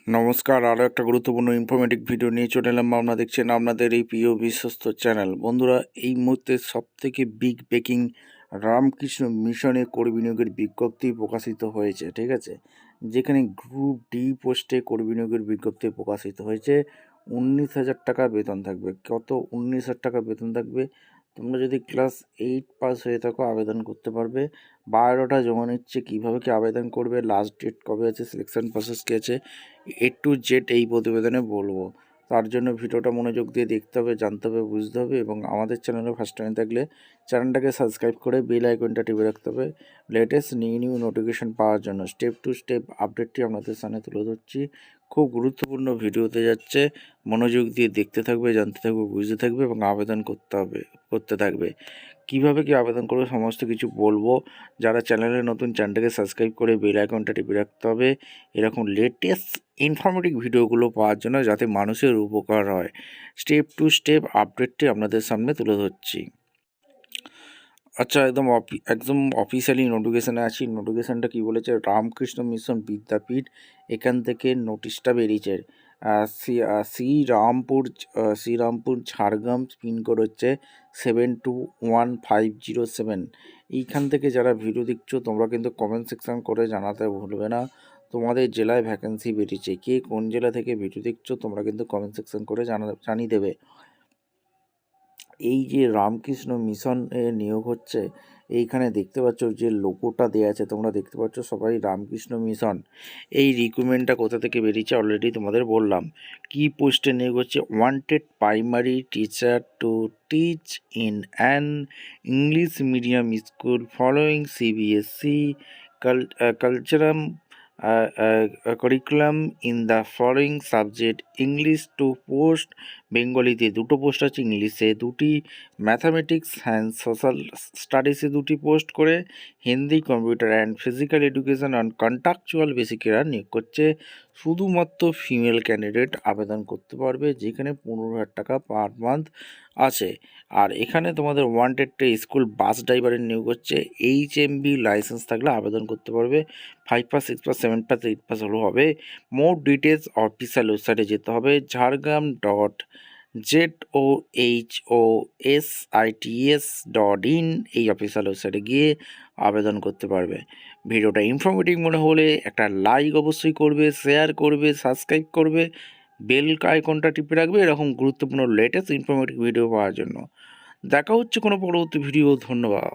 নমস্কার, আরও একটা গুরুত্বপূর্ণ ইনফরমেটিভ ভিডিও নিয়ে চলে এলাম। আপনারা দেখছেন আপনাদের এই প্রিয় বিশ্বস্ত চ্যানেল। বন্ধুরা, এই মুহূর্তে সবথেকে বিগ ব্রেকিং রামকৃষ্ণ মিশনে কর্মী নিয়োগের বিজ্ঞপ্তি প্রকাশিত হয়েছে, ঠিক আছে? যেখানে গ্রুপ ডি পোস্টে কর্মী নিয়োগের বিজ্ঞপ্তি প্রকাশিত হয়েছে। 19,000 টাকা বেতন থাকবে। কত? 19,000 টাকা বেতন থাকবে। তোমরা যদি ক্লাস 8 পাস হয়ে থাকো আবেদন করতে পারবে। বায়োডাটা জমা নিচ্ছে, কীভাবে কি আবেদন করবে, লাস্ট ডেট কবে আছে, সিলেকশন প্রসেস কী আছে, A to Z এই প্রতিবেদনে বলবো। তার জন্য ভিডিওটা মনোযোগ দিয়ে দেখতে হবে, জানতে হবে, বুঝতে হবে এবং আমাদের চ্যানেলে ফার্স্ট টাইম থাকলে চ্যানেলটাকে সাবস্ক্রাইব করে বেল আইকনটা টিপে রাখতে হবে লেটেস্ট নিউ নোটিফিকেশন পাওয়ার জন্য। স্টেপ টু স্টেপ আপডেটটি আপনাদের সামনে তুলে ধরছি। খুব গুরুত্বপূর্ণ ভিডিওতে যাচ্ছে, মনোযোগ দিয়ে দেখতে থাকবে, জানতে থাকবে, বুঝতে থাকবে এবং আবেদন করতে থাকবে। কীভাবে কি আবেদন করবে সমস্ত কিছু বলবো। যারা চ্যানেলে নতুন, চ্যানেলটাকে সাবস্ক্রাইব করে বেল আইকনটা টিপে রাখতে হবে এরকম লেটেস্ট ইনফরমেটিভ ভিডিওগুলো পাওয়ার জন্য, যাতে মানুষের উপকার হয়। স্টেপ টু স্টেপ আপডেটটি আপনাদের সামনে তুলে ধরছি। আচ্ছা, একদম অফিসিয়ালি নোটিফিকেশানে আছি। নোটিফিকেশানটা কী বলেছে? রামকৃষ্ণ মিশন বিদ্যাপীঠ, এখান থেকে নোটিশটা বেরিয়েছে। শ্রীরামপুর ঝাড়গ্রাম, পিনকোড হচ্ছে 721507। এইখান থেকে যারা ভিডিও দেখছো তোমরা কিন্তু কমেন্ট সেকশন করে জানাতে ভুলবে না তোমাদের জেলায় ভ্যাকেন্সি বেরিয়েছে। কে কোন জেলা থেকে ভিডিও দেখছো তোমরা কিন্তু কমেন্ট সেকশন করে জানিয়ে দেবে। এই যে রামকৃষ্ণ মিশনে নিয়োগ হচ্ছে, এইখানে দেখতে পাচ্ছ যে লোগোটা দেওয়া আছে, তোমরা দেখতে পাচ্ছ সবাই রামকৃষ্ণ মিশন। এই রিক্রুটমেন্টটা কোথা থেকে বেরিয়েছে অলরেডি তোমাদের বললাম। কি পোস্টে নিয়োগ হচ্ছে? Wanted primary teacher to teach in an English medium school following CBSE কালচারাম curriculum in the following subject. English two post, বেঙ্গলিতে 2টো পোস্ট আছে, ইংলিশে 2টি, ম্যাথামেটিক্স অ্যান্ড সোশ্যাল স্টাডিজে 2টি পোস্ট করে, Hindi, computer and physical education on contractual বেসিকেরা নিয়োগ করছে। শুধুমাত্র ফিমেল ক্যান্ডিডেট আবেদন করতে পারবে, যেখানে 15,000 টাকা পার মান্থ আছে। আর এখানে তোমাদের ওয়ান্টেডটা স্কুল বাস ড্রাইভারের নিয়োগ হচ্ছে। HMB লাইসেন্স থাকলে আবেদন করতে পারবে। 5 পাস, 6 পাস, 7 পাস, 8 পাস হলেও হবে। মোর ডিটেলস অফিসিয়াল ওয়েবসাইটে যেতে হবে, ঝাড়গ্রাম.ZOHOSITS.in এই অফিসিয়াল ওয়েবসাইটে গিয়ে আবেদন করতে পারবে। ভিডিওটা ইনফরমেটিভ মনে হলে একটা লাইক অবশ্যই করবে, শেয়ার করবে, সাবস্ক্রাইব করবে, বেল আইকনটা টিপে রাখবে এরকম গুরুত্বপূর্ণ লেটেস্ট ইনফরমেটিভ ভিডিও পাওয়ার জন্য। দেখা হচ্ছে কোনো পরবর্তী ভিডিও। ধন্যবাদ।